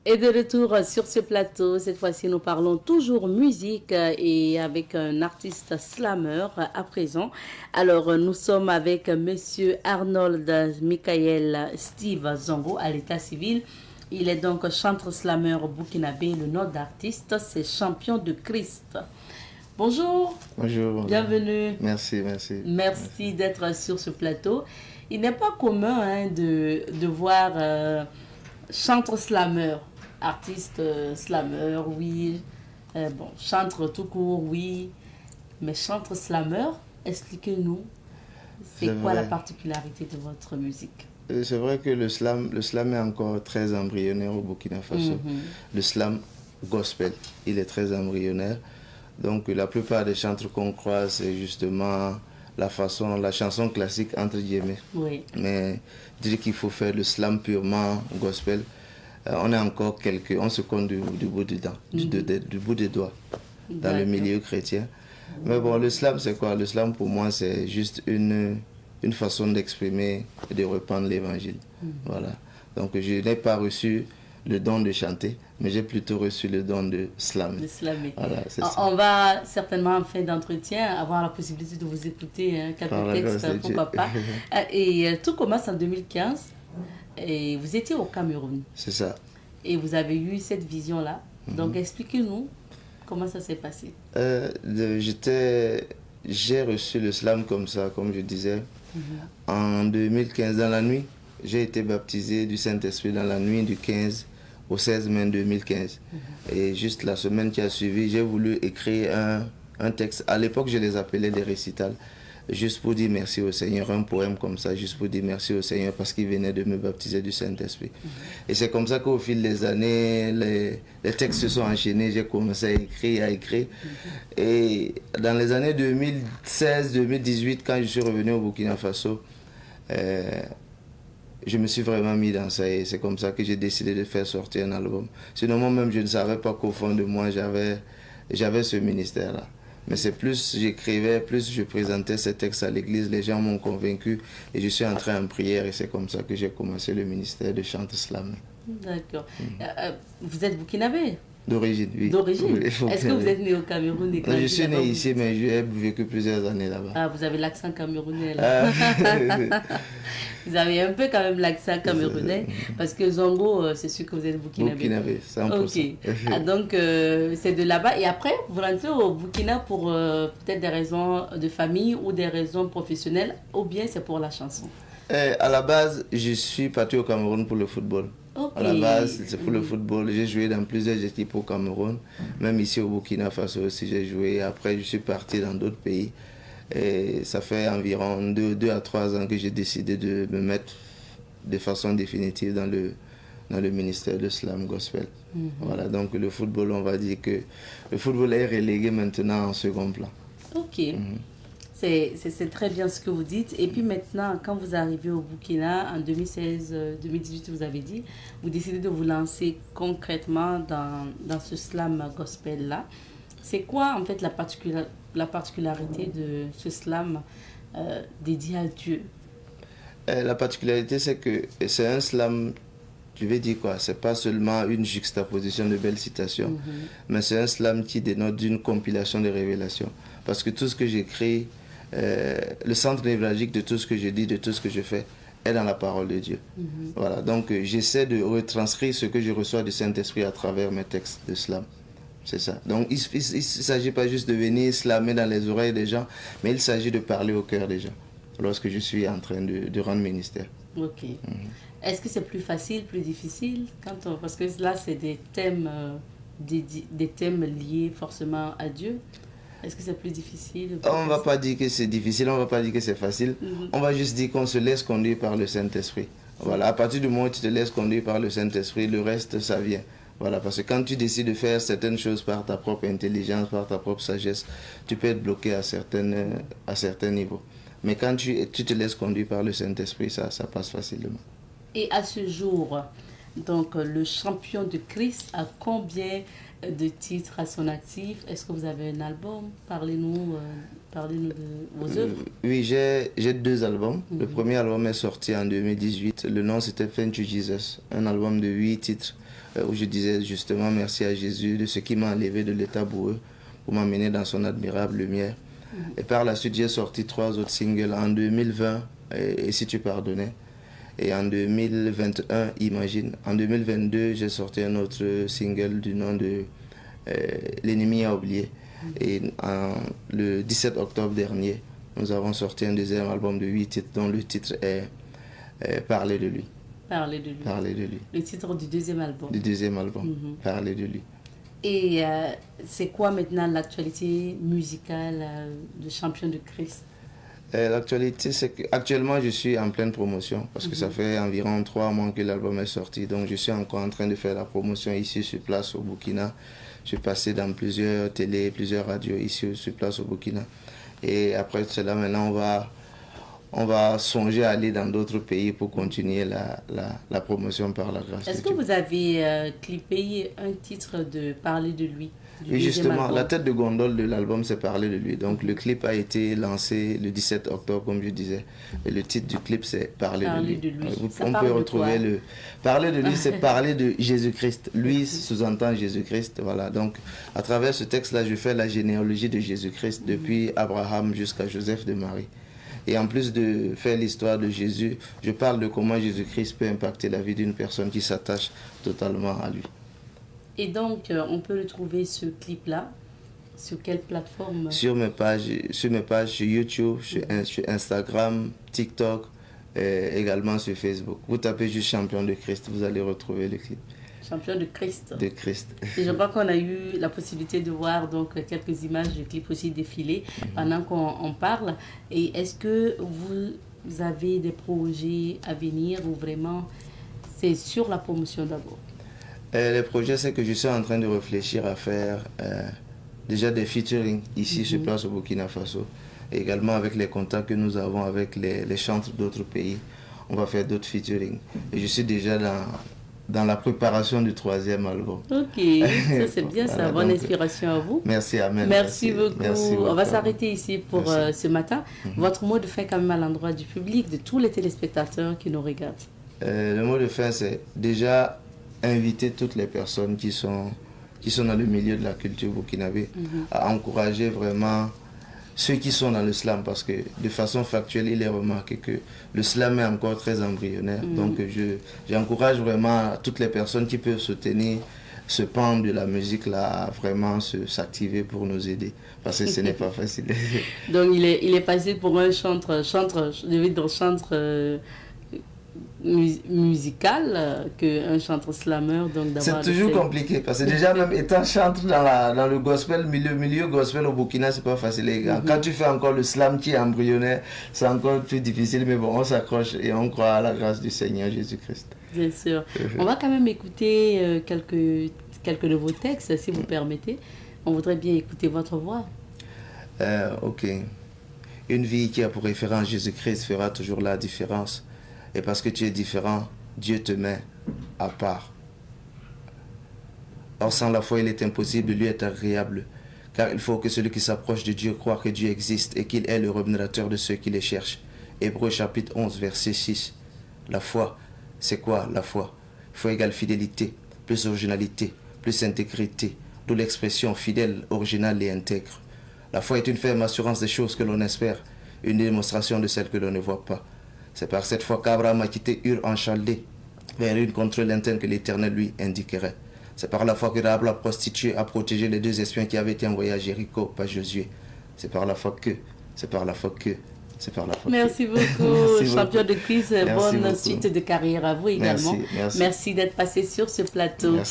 Et de retour sur ce plateau, cette fois-ci nous parlons toujours musique et avec un artiste slammer à présent. Alors nous sommes avec monsieur Arnold Michael Steve Zongo à l'état civil. Il est donc chanteur slammer burkinabé, le nom d'artiste c'est Champion de Christ. Bonjour. Bonjour. Bienvenue. Merci. Merci d'être sur ce plateau. Il n'est pas commun de voir chanteur slammer. Artiste slammer, oui. Chantre tout court, oui. Mais chantre slammer, expliquez-nous, c'est quoi la particularité de votre musique? C'est vrai que le slam est encore très embryonnaire au Burkina Faso. Le slam gospel, il est très embryonnaire. Donc la plupart des chanteurs qu'on croise, c'est justement la chanson classique entre guillemets. Oui. Mais dire qu'il faut faire le slam purement gospel, on est encore on se compte du bout des dents, du bout des doigts dans le milieu chrétien. Mais bon, le slam c'est quoi? Le slam pour moi c'est juste une façon d'exprimer et de répandre l'évangile. Voilà. Donc je n'ai pas reçu le don de chanter, mais j'ai plutôt reçu le don de slammer. De slammer. Voilà, on va certainement en fin d'entretien avoir la possibilité de vous écouter quelques textes, pourquoi pas. Et tout commence en 2015. Et vous étiez au Cameroun. C'est ça. Et vous avez eu cette vision-là. Donc expliquez-nous comment ça s'est passé. J'ai reçu le slam comme ça, comme je disais. En 2015, dans la nuit, j'ai été baptisé du Saint-Esprit dans la nuit du 15 au 16 mai 2015. Et juste la semaine qui a suivi, j'ai voulu écrire un texte. À l'époque, je les appelais des récitals. Juste pour dire merci au Seigneur, un poème comme ça, juste pour dire merci au Seigneur parce qu'il venait de me baptiser du Saint-Esprit. Et c'est comme ça qu'au fil des années, les textes se sont enchaînés, j'ai commencé à écrire. Et dans les années 2016-2018, quand je suis revenu au Burkina Faso, je me suis vraiment mis dans ça et c'est comme ça que j'ai décidé de faire sortir un album. Sinon moi-même, je ne savais pas qu'au fond de moi, j'avais ce ministère-là. Mais c'est plus j'écrivais, plus je présentais ces textes à l'église, les gens m'ont convaincu et je suis entré en prière et c'est comme ça que j'ai commencé le ministère de chant slam. D'accord. Vous êtes burkinabé? D'origine, oui. D'origine. Est-ce que vous êtes né au Cameroun et je suis né ici, mais j'ai vécu plusieurs années là-bas. Ah, vous avez l'accent camerounais là. Vous avez un peu quand même l'accent camerounais, parce que Zongo, c'est sûr que vous êtes burkinabé. Burkinabé, 100%. Ok. Donc, c'est de là-bas. Et après, vous rentrez au Burkina pour peut-être des raisons de famille ou des raisons professionnelles, ou bien c'est pour la chanson? À la base, je suis parti au Cameroun pour le football. Okay. À la base, c'est pour le football. J'ai joué dans plusieurs équipes au Cameroun. Même ici au Burkina Faso aussi, j'ai joué. Après, je suis parti dans d'autres pays. Et ça fait environ 2 à 3 ans que j'ai décidé de me mettre de façon définitive dans le ministère de Slam Gospel. Voilà, donc le football, on va dire que le football est relégué maintenant en second plan. Ok. C'est très bien ce que vous dites. Et puis maintenant, quand vous arrivez au Burkina, en 2016-2018, vous avez dit, vous décidez de vous lancer concrètement dans ce slam gospel-là. C'est quoi en fait la particularité de ce slam dédié à Dieu? La particularité, c'est que c'est un slam, je vais dire quoi, c'est pas seulement une juxtaposition de belles citations, mais c'est un slam qui dénote d'une compilation de révélations. Parce que tout ce que j'écris, le centre névralgique de tout ce que je dis, de tout ce que je fais, est dans la parole de Dieu. Voilà, donc j'essaie de retranscrire ce que je reçois du Saint-Esprit à travers mes textes de slam. C'est ça. Donc il ne s'agit pas juste de venir slammer dans les oreilles des gens, mais il s'agit de parler au cœur des gens lorsque je suis en train de rendre ministère. Ok. Est-ce que c'est plus facile, plus difficile parce que là, c'est des thèmes liés forcément à Dieu. Est-ce que c'est plus difficile? On ne va pas dire que c'est difficile, on ne va pas dire que c'est facile. On va juste dire qu'on se laisse conduire par le Saint-Esprit. Voilà, à partir du moment où tu te laisses conduire par le Saint-Esprit, le reste, ça vient. Voilà, parce que quand tu décides de faire certaines choses par ta propre intelligence, par ta propre sagesse, tu peux être bloqué à certains niveaux. Mais quand tu te laisses conduire par le Saint-Esprit, ça passe facilement. Et à ce jour, donc le champion de Christ a combien de titres à son actif? Est-ce que vous avez un album? Parlez-nous Parlez-nous de vos œuvres. Oui, j'ai 2 albums. Le premier album est sorti en 2018. Le nom c'était Thank You Jesus, un album de 8 titres où je disais justement merci à Jésus de ce qui m'a enlevé de l'état boueux pour m'amener dans son admirable lumière. Et par la suite, j'ai sorti 3 autres singles en 2020, et si tu pardonnais. Et en 2021, imagine. En 2022, j'ai sorti un autre single du nom de L'ennemi a oublié. Et le 17 octobre dernier, nous avons sorti un deuxième album de 8 titres dont le titre est Parler de lui. Parler de lui. Parler de lui. Le titre du deuxième album. Du deuxième album, Parler de lui. Et c'est quoi maintenant l'actualité musicale de Champion de Christ? L'actualité, c'est qu'actuellement, je suis en pleine promotion parce que ça fait environ 3 mois que l'album est sorti. Donc, je suis encore en train de faire la promotion ici sur place au Burkina. Je suis passé dans plusieurs télés, plusieurs radios ici sur place au Burkina. Et après cela, maintenant, on va songer à aller dans d'autres pays pour continuer la promotion par la grâce de Dieu. Est-ce que vous avez clippé un titre de Parler de lui? Oui, justement, la tête de gondole de l'album, c'est Parler de lui. Donc, le clip a été lancé le 17 octobre, comme je disais. Et le titre du clip, c'est Parler de lui. On peut retrouver le... Parler de lui, c'est parler de Jésus-Christ. Lui sous-entend Jésus-Christ. Voilà. Donc, à travers ce texte-là, je fais la généalogie de Jésus-Christ depuis Abraham jusqu'à Joseph de Marie. Et en plus de faire l'histoire de Jésus, je parle de comment Jésus-Christ peut impacter la vie d'une personne qui s'attache totalement à lui. Et donc, on peut retrouver ce clip-là sur quelle plateforme? Sur mes pages sur YouTube, sur Instagram, TikTok, également sur Facebook. Vous tapez juste Champion de Christ, vous allez retrouver le clip. Champion de Christ. De Christ. Et je crois qu'on a eu la possibilité de voir donc quelques images du clip aussi défiler pendant qu'on parle. Et est-ce que vous avez des projets à venir ou vraiment c'est sur la promotion d'abord? Les projets, c'est que je suis en train de réfléchir à faire déjà des featuring ici sur place au Burkina Faso. Et également avec les contacts que nous avons avec les chantres d'autres pays, on va faire d'autres featuring. Et je suis déjà dans la préparation du 3e album. Ok, ça c'est bien, voilà, ça. Bonne inspiration à vous. Merci, amen. Merci beaucoup. On va s'arrêter ici pour ce matin. Votre mot de fin quand même à l'endroit du public, de tous les téléspectateurs qui nous regardent. Le mot de fin, c'est déjà inviter toutes les personnes qui sont dans le milieu de la culture burkinabé à encourager vraiment ceux qui sont dans le slam, parce que de façon factuelle, il est remarqué que le slam est encore très embryonnaire. Donc j'encourage vraiment toutes les personnes qui peuvent soutenir ce pan de la musique là à vraiment s'activer pour nous aider, parce que ce n'est pas facile. Donc il est facile pour un chantre musical qu'un chanteur slammer. C'est toujours compliqué parce que déjà même étant chantre dans le gospel, milieu gospel au Burkina, c'est pas facile les gars. Quand tu fais encore le slam qui est embryonnaire, c'est encore plus difficile, mais bon, on s'accroche et on croit à la grâce du Seigneur Jésus-Christ. Bien sûr. On va quand même écouter quelques de vos textes, si vous permettez. On voudrait bien écouter votre voix. Ok. Une vie qui a pour référence Jésus-Christ fera toujours la différence. Et parce que tu es différent, Dieu te met à part. Or, sans la foi, il est impossible de lui être agréable. Car il faut que celui qui s'approche de Dieu croit que Dieu existe et qu'il est le rémunérateur de ceux qui les cherchent. Hébreux chapitre 11, verset 6. La foi, c'est quoi la foi? Foi égale fidélité, plus originalité, plus intégrité, d'où l'expression fidèle, originale et intègre. La foi est une ferme assurance des choses que l'on espère, une démonstration de celles que l'on ne voit pas. C'est par cette foi qu'Abraham a quitté Ur en Chaldée, vers une contrôle interne que l'Éternel lui indiquerait. C'est par la foi que Rahab la prostituée a protégé les 2 espions qui avaient été envoyés à Jéricho par Josué. C'est par la foi que. Merci beaucoup, champion de Christ. Bonne suite de carrière à vous également. Merci. Merci d'être passé sur ce plateau. Merci.